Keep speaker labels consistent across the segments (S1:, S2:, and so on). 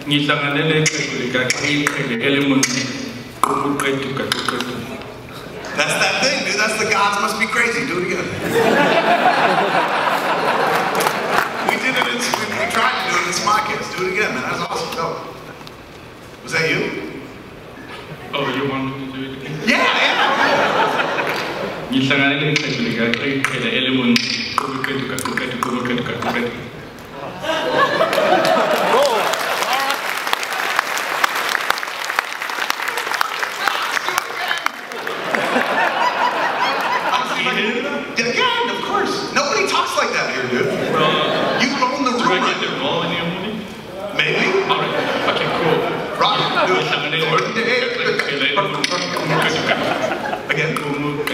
S1: That's that thing, dude. That's the gods must be crazy. Do it again. We did it. We tried to do it in this podcast. Do it again, man. That's awesome. Go. Was that you?
S2: Oh, you wanted to do it again?
S1: Yeah. Again, of course. Nobody talks like that here, dude. Well, you own the room.
S2: Do I get the role in your movie?
S1: Maybe.
S2: All right. Okay, cool.
S1: Rock. Do it. Again. Wouldn't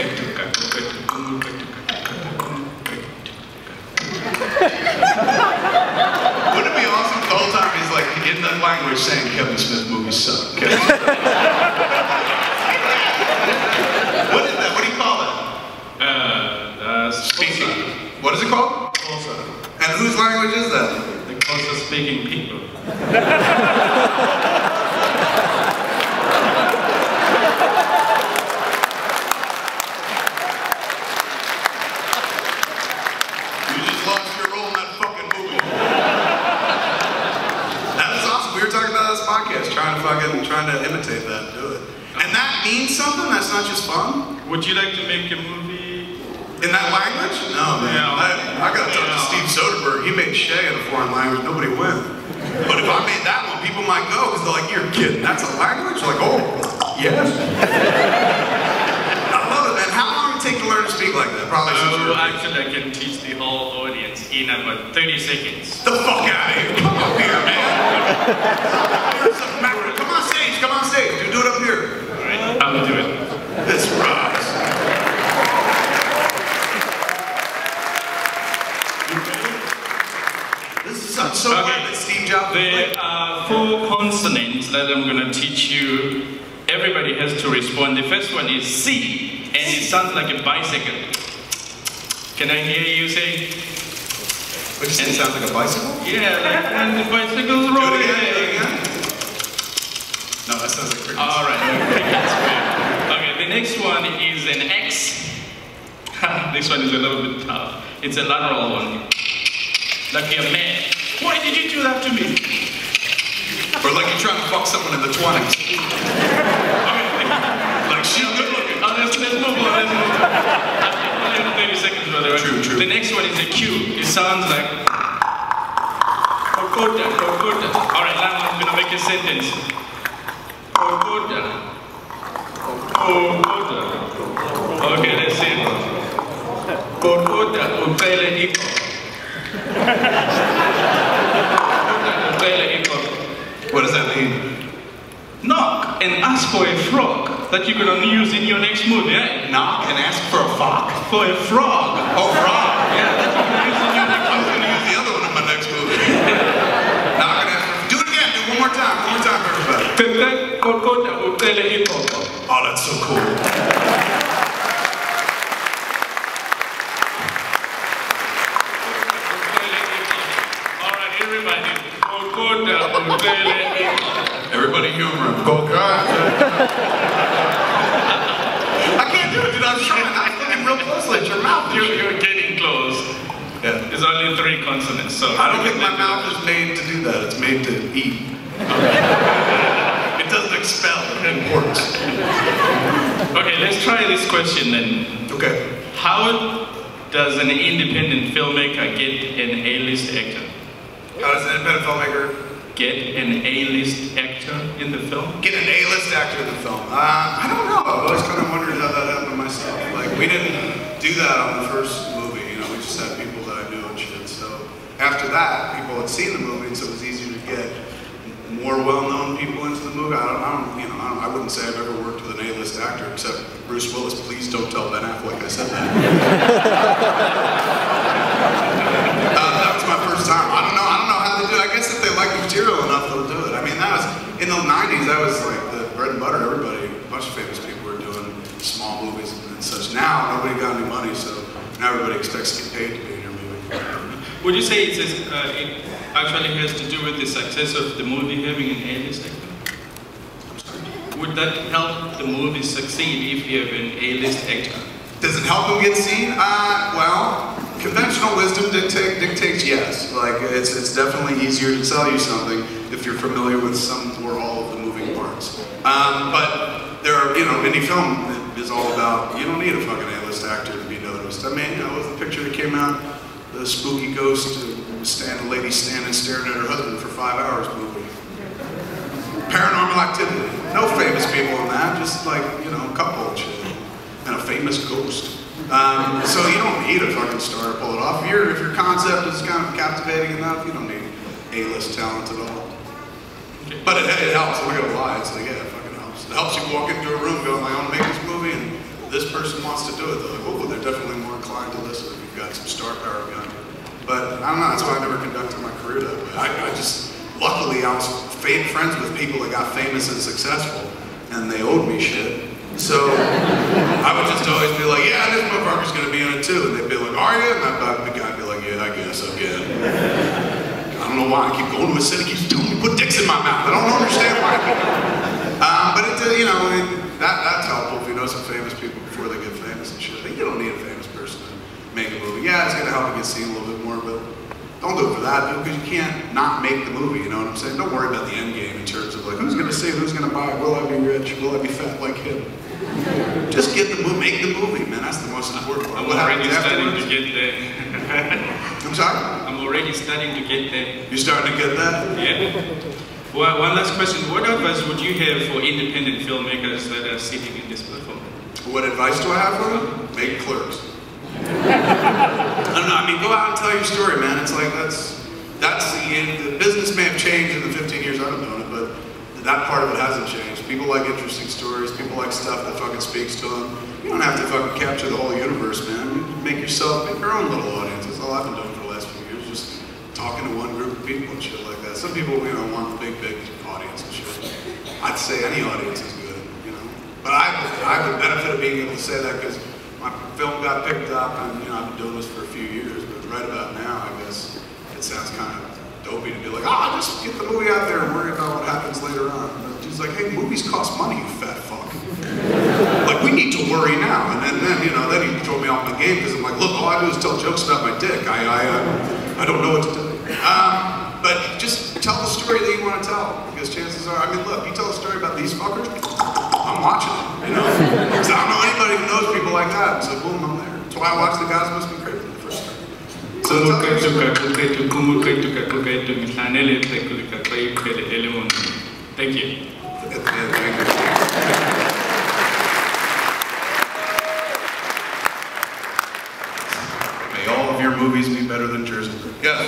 S1: it be awesome the whole time he's like in that language saying Kevin Smith movies suck? Okay? What is that? What do you call that?
S2: Speaking.
S1: What is it called?
S2: Kosa.
S1: And whose language is that?
S2: The Kosa speaking people.
S1: You just lost your role in that fucking movie. That was awesome. We were talking about this podcast, trying to imitate that and do it. And that means something? That's not just fun?
S2: Would you like to make a movie?
S1: In that language? No, man.
S2: Yeah.
S1: I gotta talk to Steve Soderbergh. He made Shay in a foreign language. Nobody went. But if I made that one, people might go because they're like, "You're kidding? That's a language?" Like, oh, yes. I love it, man. How long would it take to learn to speak like that? Probably since you were
S2: actually, I can teach the whole audience in about 30 seconds.
S1: the fuck out of here. Come up here, man. Come on stage. Come on stage. Do it up here.
S2: All right, I will do it.
S1: This rocks. I'm so glad that Steve Jobs.
S2: There are 4 consonants that I'm going to teach you. Everybody has to respond. The first one is C, and it sounds like a bicycle. Can I hear you say?
S1: What you say? It sounds like a bicycle?
S2: Yeah, like when the bicycle's rolling.
S1: Do it again. No, that sounds like crickets.
S2: All right. Okay, the next one is an X. This one is a little bit tough. It's a lateral one. Like you're mad. Why did you do that to me?
S1: Or like you're trying to fuck someone in the 20s. Like she's good looking.
S2: Oh, let's move on. Let's move on. Only 30 seconds, brother. Right?
S1: True.
S2: The next one is a Q. It sounds like. Kokoda. All right, now I'm gonna make a sentence. Kokoda. Okay, let's see. Kokoda. Umpele iko.
S1: What does that mean?
S2: Knock and ask for a frog that you're gonna use in your next movie, eh?
S1: Knock and ask for a fuck?
S2: For a frog.
S1: Oh, frog.
S2: Yeah, that's what you're using in your next
S1: I was
S2: movie.
S1: gonna use the other one in my next movie. Knock and ask for. Do it again. Do it one more time. One more time for everybody. Oh, that's so cool. Everybody humor him. Go, God. I can't do it, dude. I was trying. I'm looking real closely at your mouth.
S2: You're getting close.
S1: Yeah.
S2: There's only 3 consonants, so.
S1: I don't think my mouth is made to do that. It's made to eat. It doesn't expel. It works.
S2: Okay, let's try this question then.
S1: Okay.
S2: How does an independent filmmaker get an A-list actor?
S1: How does an independent filmmaker
S2: get an A-list actor in the film?
S1: get an A-list actor in the film? I don't know. I've always kind of wondered how that happened myself. Like, we didn't do that on the first movie. You know, we just had people that I knew and shit. So after that, people had seen the movie, and so it was easier to get more well-known people into the movie. I wouldn't say I've ever worked with an A-list actor except Bruce Willis. Please don't tell Ben Affleck I said that. That was my first time. I don't know how they do it. I guess if they like the material enough, they'll do it. I mean, that was in the '90s. That was like the bread and butter. Everybody, a bunch of famous people were doing small movies and such. Now nobody got any money, so now everybody expects to get paid to be in your movie.
S2: Would you say it's actually has to do with the success of the movie having an A-list actor? Would that help the movie succeed if you have an A-list actor?
S1: Does it help them get seen? Well, conventional wisdom dictates yes. Like, it's definitely easier to sell you something if you're familiar with some or all of the moving parts. But there are, indie film is all about, you don't need a fucking A-list actor to be noticed. I mean, with the picture that came out, the spooky ghost, a lady standing staring at her husband for 5 hours movie. Paranormal Activity. No famous people in that, just like, a couple and shit. And a famous ghost. So you don't need a fucking star to pull it off. If your concept is kind of captivating enough, you don't need A-list talent at all. But it helps. I'm not gonna lie. It's like, yeah, it fucking helps. It helps you walk into a room going, I want to make this movie, and this person wants to do it. They're like, oh, they're definitely more inclined to listen if you've got some star power behind you. But I don't know. That's why I never conducted my career that way. I just, luckily, I was friends with people that got famous and successful, and they owed me shit. So I would just always be like, yeah, this motherfucker's gonna be in it too. And they'd be like, are you? And the guy'd be like, yeah, I guess again. I don't know why I keep going to a city, keeps telling me to put dicks in my mouth. I don't understand why. But that's helpful if you know some famous people before they get famous and shit. You don't need a famous person to make a movie. Yeah, it's gonna help you get seen a little bit more, but don't do it for that, dude, because you can't not make the movie, you know what I'm saying? Don't worry about the end game in terms of like, who's gonna see it, who's gonna buy it, will I be rich, will I be fat like him? Just get the movie, make the movie, man, that's the most important part.
S2: I'm already starting to get there.
S1: I'm sorry?
S2: I'm already starting to get there.
S1: You're starting to get that?
S2: Yeah. Well, one last question. What advice would you have for independent filmmakers that are sitting in this platform?
S1: What advice do I have for them? Make Clerks. I don't know, I mean, go out and tell your story, man. It's like, the business may have changed in the 15 years I've known it, but that part of it hasn't changed. People like interesting stories, people like stuff that fucking speaks to them. You don't have to fucking capture the whole universe, man. You make your own little audience. That's all I've been doing for the last few years, just talking to one group of people and shit like that. Some people, want the big audience and shit. I'd say any audience is good, But I have the benefit of being able to say that because my film got picked up, and I've been doing this for a few years, but right about now, I guess it sounds kind of dopey to be like, just get the movie out there and worry about what happens later on. And she's like, hey, movies cost money, you fat fuck. Like, we need to worry now. And then he throw me off my game because I'm like, look, all I do is tell jokes about my dick. I don't know what to do. But just tell the story that you want to tell, because chances are, look, you tell a story about these fuckers, I'm watching it, Because I don't know anybody who knows people like that. So boom, I'm there. That's why I watched The Guys Must Be Crazy the first time. So
S2: thank you.
S1: Thank you. May all of your movies be better than Jersey. Yes.